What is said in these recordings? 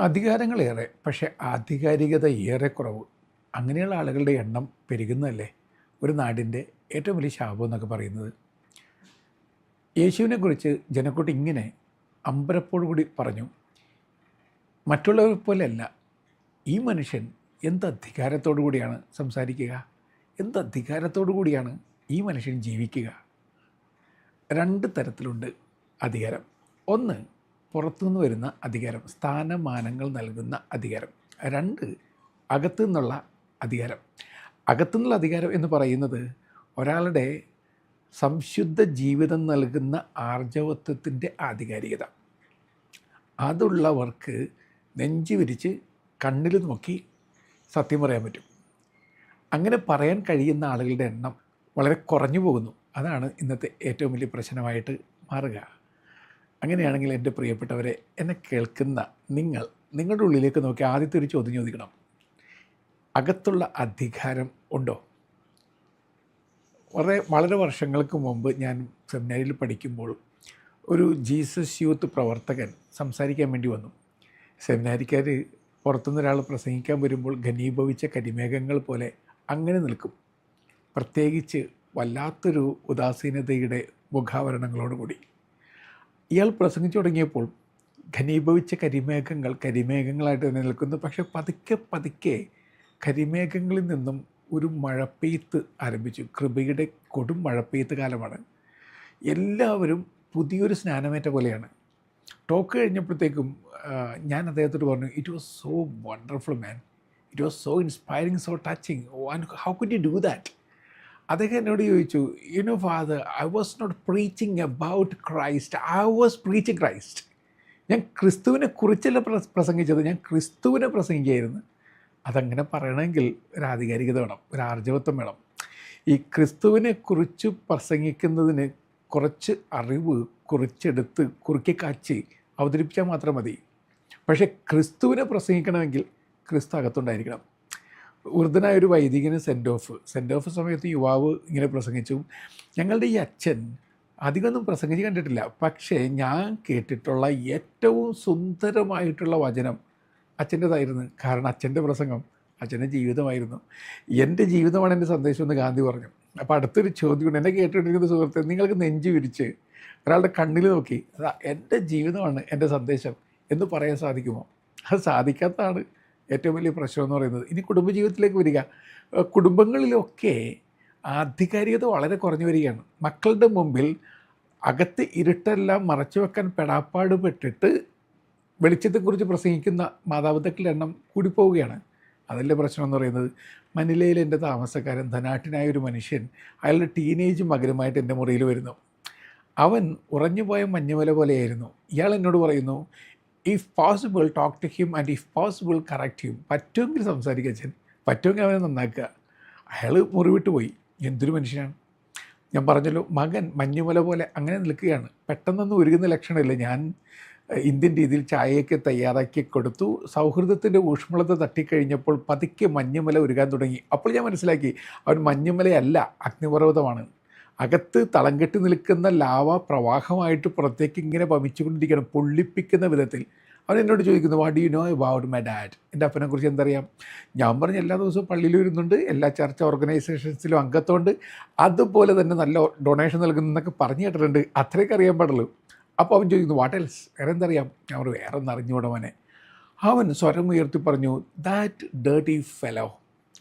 അധികാരങ്ങളേറെ, പക്ഷേ ആധികാരികത ഏറെ കുറവ്. അങ്ങനെയുള്ള ആളുകളുടെ എണ്ണം പെരുകുന്നതല്ലേ ഒരു നാടിൻ്റെ ഏറ്റവും വലിയ ശാപം എന്നൊക്കെ പറയുന്നത്. യേശുവിനെക്കുറിച്ച് ജനക്കൂട്ട് ഇങ്ങനെ അമ്പരപ്പോടുകൂടി പറഞ്ഞു, മറ്റുള്ളവരെ പോലെയല്ല ഈ മനുഷ്യൻ എന്ത് അധികാരത്തോടു കൂടിയാണ് സംസാരിക്കുക, എന്ത് അധികാരത്തോടു കൂടിയാണ് ഈ മനുഷ്യൻ ജീവിക്കുക. രണ്ട് തരത്തിലുണ്ട് അധികാരം. ഒന്ന്, പുറത്തുനിന്ന് വരുന്ന അധികാരം, സ്ഥാനമാനങ്ങൾ നൽകുന്ന അധികാരം. രണ്ട്, അകത്തു നിന്നുള്ള അധികാരം. അകത്തുനിന്നുള്ള അധികാരം എന്ന് പറയുന്നത് ഒരാളുടെ സംശുദ്ധ ജീവിതം നൽകുന്ന ആർജവത്വത്തിൻ്റെ ആധികാരികത. അതുള്ളവർക്ക് നെഞ്ചു വിരിച്ച് കണ്ണിൽ നോക്കി സത്യം പറയാൻ പറ്റും. അങ്ങനെ പറയാൻ കഴിയുന്ന ആളുകളുടെ എണ്ണം വളരെ കുറഞ്ഞു പോകുന്നു. അതാണ് ഇന്നത്തെ ഏറ്റവും വലിയ പ്രശ്നമായിട്ട് മാറുക. അങ്ങനെയാണെങ്കിൽ എൻ്റെ പ്രിയപ്പെട്ടവരെ, എന്നെ കേൾക്കുന്ന നിങ്ങളുടെ ഉള്ളിലേക്ക് നോക്കി ആദ്യത്തെ ഒരു ചോദ്യം ചോദിക്കണം. അകത്തുള്ള അധികാരം ഉണ്ടോ? വളരെ വർഷങ്ങൾക്ക് മുമ്പ് ഞാൻ സെമിനാരിയിൽ പഠിക്കുമ്പോൾ ഒരു ജീസസ് യൂത്ത് പ്രവർത്തകൻ സംസാരിക്കാൻ വേണ്ടി വന്നു. സെമിനാരിക്കാർ പുറത്തുനിന്ന് ഒരാൾ പ്രസംഗിക്കാൻ വരുമ്പോൾ ഘനീഭവിച്ച കരിമേഘങ്ങൾ പോലെ അങ്ങനെ നിൽക്കും, പ്രത്യേകിച്ച് വല്ലാത്തൊരു ഉദാസീനതയുടെ മുഖാവരണങ്ങളോടുകൂടി. ഇയാൾ പ്രസംഗിച്ചു തുടങ്ങിയപ്പോൾ ഘനീഭവിച്ച കരിമേഘങ്ങളായിട്ട് തന്നെ നിൽക്കുന്നു. പക്ഷെ പതുക്കെ പതുക്കെ കരിമേഘങ്ങളിൽ നിന്നും ഒരു മഴപ്പെയ്ത്ത് ആരംഭിച്ചു. കൃപയുടെ കൊടും മഴപ്പെയ്ത്ത് കാലമാണ്. എല്ലാവരും പുതിയൊരു സ്നാനമേറ്റ പോലെയാണ്. ടോക്ക് കഴിഞ്ഞപ്പോഴത്തേക്കും ഞാൻ അദ്ദേഹത്തോട് പറഞ്ഞു, it was so wonderful man, it was so inspiring, so touching, and how could you do that? അദ്ദേഹം എന്നോട് ചോദിച്ചു, you know father, I was not preaching about Christ, I was preaching Christ. ഞാൻ ക്രിസ്തുവിനെ കുറിച്ചല്ല പ്രസംഗിച്ചത്, ഞാൻ ക്രിസ്തുവിനെ പ്രസംഗിക്കുകയായിരുന്നു. അതങ്ങനെ പറയണമെങ്കിൽ ഒരു ആധികാരികത വേണം, ഒരു ആർജവത്വം വേണം. ഈ ക്രിസ്തുവിനെ കുറിച്ച് പ്രസംഗിക്കുന്നതിന് കുറച്ച് അറിവ് കുറിച്ചെടുത്ത് കുറുക്കി കാച്ചി അവതരിപ്പിച്ചാൽ മാത്രം മതി. പക്ഷേ ക്രിസ്തുവിനെ പ്രസംഗിക്കണമെങ്കിൽ ക്രിസ്തു അകത്തുണ്ടായിരിക്കണം. വൃദ്ധനായൊരു വൈദികന് സെൻഡ് ഓഫ് സമയത്ത് യുവാവ് ഇങ്ങനെ പ്രസംഗിച്ചു. ഞങ്ങളുടെ ഈ അച്ഛൻ അധികമൊന്നും പ്രസംഗിച്ച് കണ്ടിട്ടില്ല, പക്ഷേ ഞാൻ കേട്ടിട്ടുള്ള ഏറ്റവും സുന്ദരമായിട്ടുള്ള വചനം അച്ഛൻ്റെതായിരുന്നു. കാരണം അച്ഛൻ്റെ പ്രസംഗം അച്ഛൻ്റെ ജീവിതമായിരുന്നു. എൻ്റെ ജീവിതമാണ് എൻ്റെ സന്ദേശം എന്ന് ഗാന്ധി പറഞ്ഞു. അപ്പോൾ അടുത്തൊരു ചോദ്യമുണ്ട്. എന്നെ കേട്ടുകൊണ്ടിരിക്കുന്ന സുഹൃത്തെ, നിങ്ങൾക്ക് നെഞ്ചു വിരിച്ച് ഒരാളുടെ കണ്ണിൽ നോക്കി അതാ എൻ്റെ ജീവിതമാണ് എൻ്റെ സന്ദേശം എന്ന് പറയാൻ സാധിക്കുമോ? അത് സാധിക്കാത്തതാണ് ഏറ്റവും വലിയ പ്രശ്നം എന്ന് പറയുന്നത്. ഇനി കുടുംബജീവിതത്തിലേക്ക് വരിക. കുടുംബങ്ങളിലൊക്കെ ആധികാരികത വളരെ കുറഞ്ഞു വരികയാണ്. മക്കളുടെ മുമ്പിൽ അകത്ത് ഇരുട്ടെല്ലാം മറച്ചു വെക്കാൻ പെടാപ്പാട് പെട്ടിട്ട് വെളിച്ചത്തെക്കുറിച്ച് പ്രസംഗിക്കുന്ന മാതാപിതാക്കളുടെ എണ്ണം കൂടിപ്പോവുകയാണ്. അതല്ലേ പ്രശ്നം എന്ന് പറയുന്നത്. മനിലയിൽ എൻ്റെ താമസക്കാരൻ, ധനാഠ്യനായ ഒരു മനുഷ്യൻ, അയാളുടെ ടീനേജ് മകനുമായിട്ട് എൻ്റെ മുറിയിൽ വരുന്നു. അവൻ ഉറഞ്ഞുപോയ മഞ്ഞുമല പോലെയായിരുന്നു. ഇയാൾ എന്നോട് പറയുന്നു, if possible talk to him and if possible correct him. പറ്റുമെങ്കിൽ സംസാരിക്കുക അച്ഛൻ, പറ്റുമെങ്കിൽ അവനെ നന്നാക്കുക. അയാൾ മുറിവിട്ട് പോയി. എന്തൊരു മനുഷ്യനാണ്! ഞാൻ പറഞ്ഞല്ലോ, മകൻ മഞ്ഞുമല പോലെ അങ്ങനെ നിൽക്കുകയാണ്. പെട്ടെന്നൊന്നും ഒരുങ്ങുന്ന ലക്ഷണമില്ല. ഞാൻ ഇന്ത്യൻ രീതിയിൽ ചായയൊക്കെ തയ്യാറാക്കി കൊടുത്തു. സൗഹൃദത്തിൻ്റെ ഊഷ്മളത തട്ടിക്കഴിഞ്ഞപ്പോൾ പതുക്കെ മഞ്ഞുമല ഉരുകാൻ തുടങ്ങി. അപ്പോൾ ഞാൻ മനസ്സിലാക്കി, അവൻ മഞ്ഞുമലയല്ല, അഗ്നിപർവ്വതമാണ്. അകത്ത് തളം കെട്ടി നിൽക്കുന്ന ലാവ പ്രവാഹമായിട്ട് പുറത്തേക്ക് ഇങ്ങനെ വമിച്ചുകൊണ്ടിരിക്കണം, പൊള്ളിപ്പിക്കുന്ന വിധത്തിൽ. അവൻ എന്നോട് ചോദിക്കുന്നു, what do you know about my dad? എൻ്റെ അപ്പനെക്കുറിച്ച് എന്തറിയാം? ഞാൻ പറഞ്ഞു, എല്ലാ ദിവസവും പള്ളിയിൽ വരുന്നുണ്ട്, എല്ലാ ചർച്ച ഓർഗനൈസേഷൻസിലും അംഗത്വമുണ്ട്, അതുപോലെ തന്നെ നല്ല ഡൊണേഷൻ നൽകുന്നതെന്നൊക്കെ പറഞ്ഞു കേട്ടിട്ടുണ്ട്, അത്രയൊക്കെ അറിയാൻ പാടുള്ളൂ. അപ്പോൾ അവൻ ചോദിക്കുന്നു, വാട്ട് എൽസ്? വേറെ എന്തറിയാം? ഞാൻ പറഞ്ഞു, വേറെ ഒന്ന് അറിഞ്ഞുകൂടവനെ. അവൻ സ്വരം ഉയർത്തി പറഞ്ഞു, ദാറ്റ് ഡേർട്ടി ഫെലോ,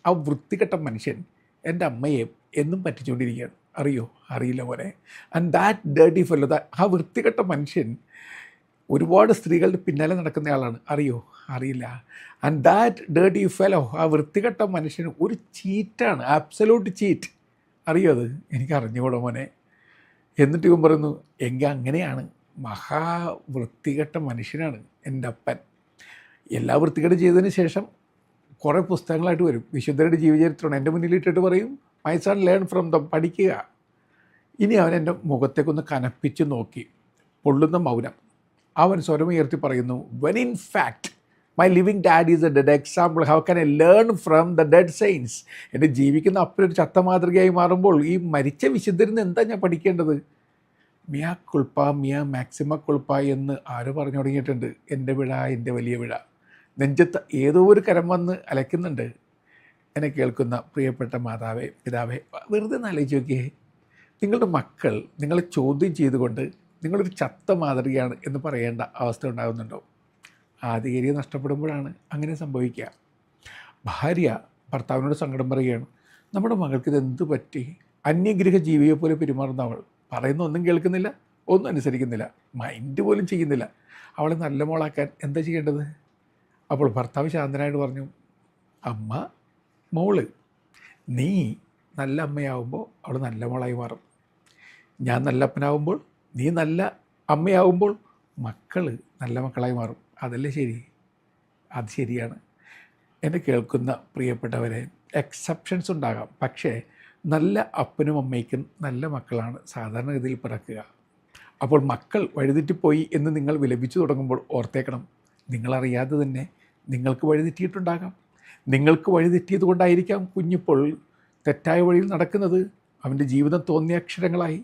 ആ വൃത്തികെട്ട മനുഷ്യൻ എൻ്റെ അമ്മയെ എന്നും പറ്റിച്ചുകൊണ്ടിരിക്കുകയാണ്. അറിയോ? അറിയില്ല മോനെ. ആൻഡ് ദാറ്റ് ഡേർട്ടി ഫെലോ, ആ വൃത്തികെട്ട മനുഷ്യൻ ഒരുപാട് സ്ത്രീകളുടെ പിന്നാലെ നടക്കുന്നയാളാണ്. അറിയോ? അറിയില്ല. ആൻഡ് ദാറ്റ് ഡേർട്ടി ഫെലോ, ആ വൃത്തികെട്ട മനുഷ്യൻ ഒരു ചീറ്റാണ്, ആബ്സലൂട്ട് ചീറ്റ്. അറിയോ അത്? എനിക്ക് അറിഞ്ഞുകൂടാ മോനെ. എന്നിട്ട് ഇവൻ പറയുന്നു, എങ്കിൽ അങ്ങനെയാണ്, മഹാവൃത്തികെട്ട മനുഷ്യനാണ് എൻ്റെ അപ്പൻ. എല്ലാ വൃത്തികേട് ചെയ്തതിന് ശേഷം കുറേ പുസ്തകങ്ങളായിട്ട് വരും, വിശുദ്ധരുടെ ജീവചരിത്രമാണ് എൻ്റെ മുന്നിലിട്ടിട്ട് പറയും, my son learn from them, പഠിക്കുക. ഇനി അവൻ എൻ്റെ മുഖത്തേക്കൊന്ന് കനപ്പിച്ച് നോക്കി, പൊള്ളുന്ന മൗനം. അവൻ സ്വരമുയർത്തി പറയുന്നു, when in fact my living dad is A dead example, how can I learn from the dead saints? എൻ്റെ ജീവിക്കുന്ന അപ്പനൊരു ചത്ത മാതൃകയായി മാറുമ്പോൾ ഈ മരിച്ച വിശുദ്ധരിൽ നിന്ന് എന്താ ഞാൻ പഠിക്കേണ്ടത്? മിയാ കുൾപ്പ, മിയാ മാക്സിമ കുൾപ്പ എന്ന് ആര് പറഞ്ഞു തുടങ്ങിയിട്ടുണ്ട്? എൻ്റെ വിഴ, എൻ്റെ വലിയ വിഴ. നെഞ്ചത്ത് ഏതോ ഒരു കരം വന്ന് അലയ്ക്കുന്നുണ്ട്. എന്നെ കേൾക്കുന്ന പ്രിയപ്പെട്ട മാതാവേ, പിതാവേ, വെറുതെ ഒന്ന് ആലോചിച്ച് നോക്കിയേ. നിങ്ങളുടെ മക്കൾ നിങ്ങളെ ചോദ്യം ചെയ്തുകൊണ്ട് നിങ്ങളൊരു ചത്ത മാതൃകയാണ് എന്ന് പറയേണ്ട അവസ്ഥ ഉണ്ടാകുന്നുണ്ടോ? ആധികാരികത നഷ്ടപ്പെടുമ്പോഴാണ് അങ്ങനെ സംഭവിക്കുക. ഭാര്യ ഭർത്താവിനോട് സങ്കടം പറയുകയാണ്, നമ്മുടെ മകൾക്ക് ഇതെന്ത് പറ്റി? അന്യഗ്രഹ ജീവിയെ പോലെ പെരുമാറുന്ന അവൾ പറയുന്ന ഒന്നും കേൾക്കുന്നില്ല, ഒന്നും അനുസരിക്കുന്നില്ല, മൈൻഡ് പോലും ചെയ്യുന്നില്ല. അവളെ നല്ല മോളാക്കാൻ എന്താ ചെയ്യേണ്ടത്? അപ്പോൾ ഭർത്താവ് ശാന്തനായിട്ട് പറഞ്ഞു, അമ്മ, മോള്, നീ നല്ല അമ്മയാവുമ്പോൾ അവൾ നല്ല മോളായി മാറും. ഞാൻ നല്ല അപ്പനാവുമ്പോൾ, നീ നല്ല അമ്മയാവുമ്പോൾ മക്കൾ നല്ല മക്കളായി മാറും. അതല്ലേ ശരി? അത് ശരിയാണ്. എന്നെ കേൾക്കുന്ന പ്രിയപ്പെട്ടവരെ, എക്സെപ്ഷൻസ് ഉണ്ടാകാം, പക്ഷേ നല്ല അപ്പനും അമ്മയ്ക്കും നല്ല മക്കളാണ് സാധാരണഗതിയിൽ പിറക്കുക. അപ്പോൾ മക്കൾ വഴിതെറ്റിപ്പോയി എന്ന് നിങ്ങൾ വിലപിച്ചു തുടങ്ങുമ്പോൾ ഓർത്തേക്കണം, നിങ്ങളറിയാതെ തന്നെ നിങ്ങൾക്ക് വഴിതെറ്റിയിട്ടുണ്ടാകാം. നിങ്ങൾക്ക് വഴിതെറ്റിയത് കൊണ്ടായിരിക്കാം കുഞ്ഞിപ്പോൾ തെറ്റായ വഴിയിൽ നടക്കുന്നത്. അവൻ്റെ ജീവിതം തോന്നിയ അക്ഷരങ്ങളായി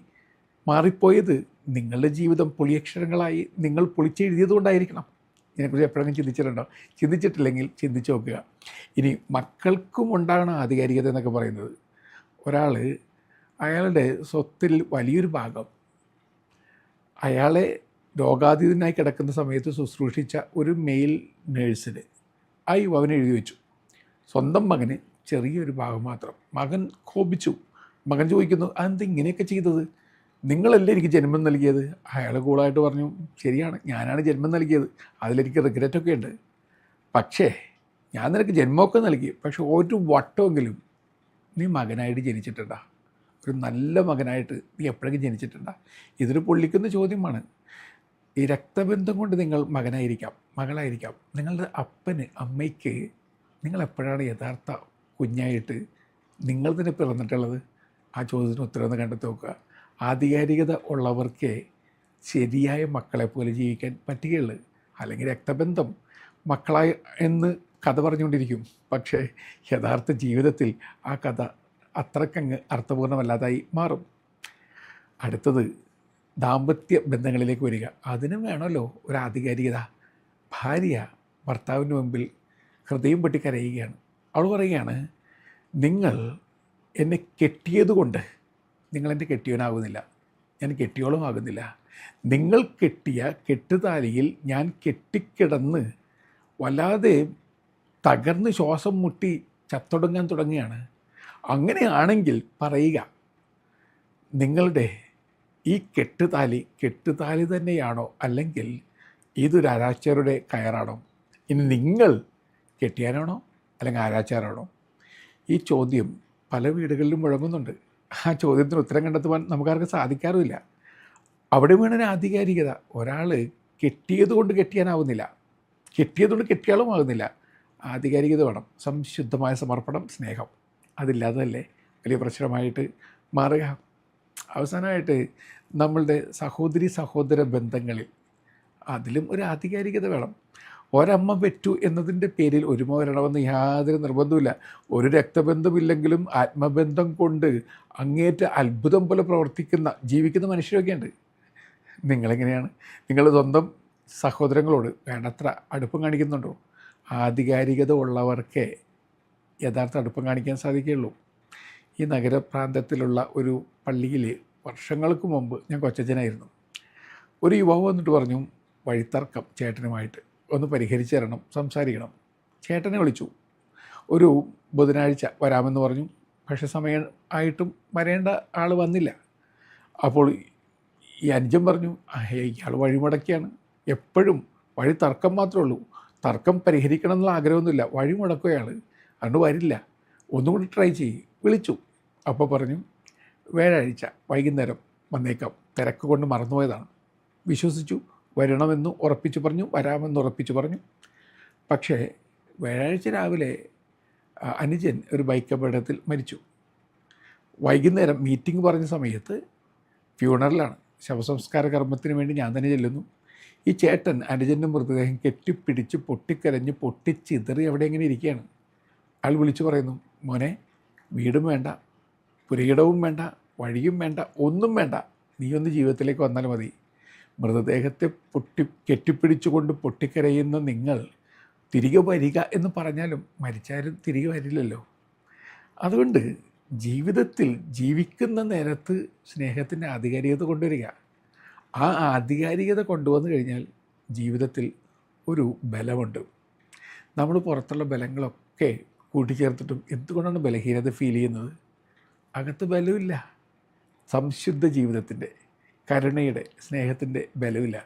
മാറിപ്പോയത് നിങ്ങളുടെ ജീവിതം പൊളിയക്ഷരങ്ങളായി നിങ്ങൾ പൊളിച്ചെഴുതിയത് കൊണ്ടായിരിക്കണം. ഇതിനെക്കുറിച്ച് എപ്പോഴെങ്കിലും ചിന്തിച്ചിട്ടുണ്ടോ? ചിന്തിച്ചിട്ടില്ലെങ്കിൽ ചിന്തിച്ച് നോക്കുക. ഇനി മക്കൾക്കും ഉണ്ടാകണം ആധികാരികത എന്നൊക്കെ പറയുന്നത്. ഒരാൾ അയാളുടെ സ്വത്തിൽ വലിയൊരു ഭാഗം അയാളെ രോഗാതീതനായി കിടക്കുന്ന സമയത്ത് ശുശ്രൂഷിച്ച ഒരു മെയിൽ നേഴ്സിന് അവൻ എഴുതി വെച്ചു. സ്വന്തം മകന് ചെറിയൊരു ഭാഗം മാത്രം. മകൻ കോപിച്ചു. മകൻ ചോദിക്കുന്നു, അതെന്ത് ഇങ്ങനെയൊക്കെ ചെയ്തത്? നിങ്ങളല്ലേ എനിക്ക് ജന്മം നൽകിയത്? അയാൾ കൂളായിട്ട് പറഞ്ഞു, ശരിയാണ്, ഞാനാണ് ജന്മം നൽകിയത്, അതിലെനിക്ക് റിഗ്രറ്റൊക്കെ ഉണ്ട്. പക്ഷേ ഞാൻ നിനക്ക് ജന്മമൊക്കെ നൽകി, പക്ഷെ ഒരു വട്ടമെങ്കിലും നീ മകനായിട്ട് ജനിച്ചിട്ടുണ്ടാ? ഒരു നല്ല മകനായിട്ട് നീ എപ്പോഴെങ്കിലും ജനിച്ചിട്ടുണ്ടാ? ഇതൊരു പൊള്ളിക്കുന്ന ചോദ്യമാണ്. ഈ രക്തബന്ധം കൊണ്ട് നിങ്ങൾ മകനായിരിക്കാം, മകളായിരിക്കാം. നിങ്ങളുടെ അപ്പന്, അമ്മയ്ക്ക് നിങ്ങൾ എപ്പോഴാണ് യഥാർത്ഥ കുഞ്ഞായിട്ട് നിങ്ങൾ തന്നെ പിറന്നിട്ടുള്ളത്? ആ ചോദ്യത്തിന് ഉത്തരവെന്ന് കണ്ടെത്തി നോക്കുക. ആധികാരികത ഉള്ളവർക്കേ ശരിയായ മക്കളെപ്പോലെ ജീവിക്കാൻ പറ്റുകയുള്ളൂ. അല്ലെങ്കിൽ രക്തബന്ധം മക്കളായി എന്ന് കഥ പറഞ്ഞുകൊണ്ടിരിക്കും, പക്ഷേ യഥാർത്ഥ ജീവിതത്തിൽ ആ കഥ അത്രക്കങ്ങ് അർത്ഥപൂർണ്ണമല്ലാതായി മാറും. അടുത്തത് ദാമ്പത്യ ബന്ധങ്ങളിലേക്ക് വരിക. അതിനും വേണമല്ലോ ഒരു ആധികാരികത. ഭാര്യ ഭർത്താവിന് മുമ്പിൽ ഹൃദയം പൊട്ടി കരയുകയാണ്. അവൾ പറയുകയാണ്, നിങ്ങൾ എന്നെ കെട്ടിയതുകൊണ്ട് നിങ്ങളെൻ്റെ കെട്ടിയവനാകുന്നില്ല, ഞാൻ കെട്ടിയോളം ആകുന്നില്ല. നിങ്ങൾ കെട്ടിയ കെട്ടുതാലിയിൽ ഞാൻ കെട്ടിക്കിടന്ന് വല്ലാതെ തകർന്ന് ശ്വാസം മുട്ടി ചത്തൊടുങ്ങാൻ തുടങ്ങുകയാണ്. അങ്ങനെയാണെങ്കിൽ പറയുക, നിങ്ങളുടെ ഈ കെട്ടുതാലി തന്നെയാണോ, അല്ലെങ്കിൽ ഇതൊരു ആരാച്ചാരുടെ കയറാണോ? ഇനി നിങ്ങൾ കെട്ടിയാനാണോ അല്ലെങ്കിൽ ആരാച്ചാരാണോ? ഈ ചോദ്യം പല വീടുകളിലും മുഴങ്ങുന്നുണ്ട്. ആ ചോദ്യത്തിന് ഉത്തരം കണ്ടെത്തുവാൻ നമുക്കാർക്കും സാധിക്കാറുമില്ല. അവിടെ വേണം ആധികാരികത. ഒരാൾ കെട്ടിയതുകൊണ്ട് കെട്ടിയാനാവുന്നില്ല, കെട്ടിയതുകൊണ്ട് കെട്ടിയാളും ആകുന്നില്ല. ആധികാരികത വേണം. സംശുദ്ധമായ സമർപ്പണം, സ്നേഹം. അതില്ലാതല്ലേ വലിയ പ്രശ്നമായിട്ട് മാറുക. അവസാനമായിട്ട് നമ്മളുടെ സഹോദരി സഹോദര ബന്ധങ്ങളിൽ അതിലും ഒരു ആധികാരികത വേണം. ഒരമ്മ പെറ്റു എന്നതിൻ്റെ പേരിൽ ഒരുമ വരണമെന്ന് യാതൊരു നിർബന്ധമില്ല. ഒരു രക്തബന്ധമില്ലെങ്കിലും ആത്മബന്ധം കൊണ്ട് അങ്ങേറ്റ അത്ഭുതം പോലെ ജീവിക്കുന്ന മനുഷ്യരൊക്കെ ഉണ്ട്. നിങ്ങളെങ്ങനെയാണ്? നിങ്ങൾ സ്വന്തം സഹോദരങ്ങളോട് വേണ്ടത്ര അടുപ്പം കാണിക്കുന്നുണ്ടോ? ആധികാരികത ഉള്ളവർക്കേ യഥാർത്ഥ അടുപ്പം കാണിക്കാൻ സാധിക്കുകയുള്ളൂ. ഈ നഗരപ്രാന്തത്തിലുള്ള ഒരു പള്ളിയിൽ വർഷങ്ങൾക്ക് മുമ്പ് ഞാൻ കൊച്ചച്ഛനായിരുന്നു. ഒരു യുവാവ് വന്നിട്ട് പറഞ്ഞു, വഴിത്തർക്കം ചേട്ടനുമായിട്ട് ഒന്ന് പരിഹരിച്ചു തരണം, സംസാരിക്കണം. ചേട്ടനെ വിളിച്ചു. ഒരു ബുധനാഴ്ച വരാമെന്ന് പറഞ്ഞു. പക്ഷേ സമയം ആയിട്ടും വരേണ്ട ആൾ വന്നില്ല. അപ്പോൾ ഈ അനുജൻ പറഞ്ഞു, ഇയാൾ വഴിമുടക്കിയാണ്, എപ്പോഴും വഴി തർക്കം മാത്രമേ ഉള്ളൂ, തർക്കം പരിഹരിക്കണം എന്നുള്ള ആഗ്രഹമൊന്നുമില്ല, വഴിമുടക്കുകയാണ്, അതുകൊണ്ട് വരില്ല, ഒന്നുകൂടി ട്രൈ ചെയ്യും. വിളിച്ചു. അപ്പോൾ പറഞ്ഞു, വ്യാഴാഴ്ച വൈകുന്നേരം വന്നേക്കാം, തിരക്ക് കൊണ്ട് മറന്നുപോയതാണ്. വിശ്വസിച്ചു. വരണമെന്ന് ഉറപ്പിച്ചു പറഞ്ഞു, വരാമെന്ന് ഉറപ്പിച്ചു പറഞ്ഞു. പക്ഷേ വ്യാഴാഴ്ച രാവിലെ അനുജൻ ഒരു ബൈക്ക് അപകടത്തിൽ മരിച്ചു. വൈകുന്നേരം മീറ്റിംഗ് പറഞ്ഞ സമയത്ത് ഫ്യൂണറലാണ്, ശവസംസ്കാര കർമ്മത്തിന് വേണ്ടി ഞാൻ തന്നെ ചെല്ലുന്നു. ഈ ചേട്ടൻ അനുജൻ്റെ മൃതദേഹം കെട്ടിപ്പിടിച്ച് പൊട്ടിക്കരഞ്ഞ് പൊട്ടിച്ചിതറി അവിടെ എങ്ങനെ ഇരിക്കുകയാണ്. അയാൾ വിളിച്ചു പറയുന്നു, മോനെ, വീടും വേണ്ട, പുരയിടവും വേണ്ട, വഴിയും വേണ്ട, ഒന്നും വേണ്ട, നീ ഒന്ന് ജീവിതത്തിലേക്ക് വന്നാൽ മതി. മൃതദേഹത്തെ കെട്ടിപ്പിടിച്ചുകൊണ്ട് പൊട്ടിക്കരയുന്ന നിങ്ങൾ തിരികെ വരിക എന്ന് പറഞ്ഞാലും മരിച്ചാലും തിരികെ വരില്ലല്ലോ. അതുകൊണ്ട് ജീവിതത്തിൽ ജീവിക്കുന്ന നേരത്ത് സ്നേഹത്തിൻ്റെ ആധികാരികത കൊണ്ടുവരിക. ആ ആധികാരികത കൊണ്ടുവന്നു കഴിഞ്ഞാൽ ജീവിതത്തിൽ ഒരു ബലമുണ്ട്. നമ്മൾ പുറത്തുള്ള ബലങ്ങളൊക്കെ കൂട്ടിച്ചേർത്തിട്ടും എന്തുകൊണ്ടാണ് ബലഹീനത ഫീൽ ചെയ്യുന്നത്? അകത്ത് ബലമില്ല. സംശുദ്ധ ജീവിതത്തിൻ്റെ, കരുണയുടെ, സ്നേഹത്തിൻ്റെ ബലമില്ല.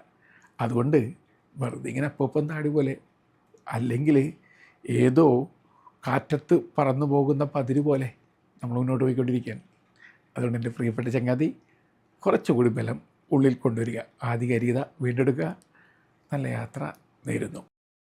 അതുകൊണ്ട് വെറുതെ ഇങ്ങനെ അപ്പൊപ്പം താടി പോലെ, അല്ലെങ്കിൽ ഏതോ കാറ്റത്ത് പറന്നു പോകുന്ന പതിര് പോലെ നമ്മൾ മുന്നോട്ട് പോയിക്കൊണ്ടിരിക്കുകയാണ്. അതുകൊണ്ട് എൻ്റെ പ്രിയപ്പെട്ട ചങ്ങാതി, കുറച്ചുകൂടി ബലം ഉള്ളിൽ കൊണ്ടുവരിക, ആധികാരികത വീണ്ടെടുക്കുക. നല്ല യാത്ര നേരുന്നു.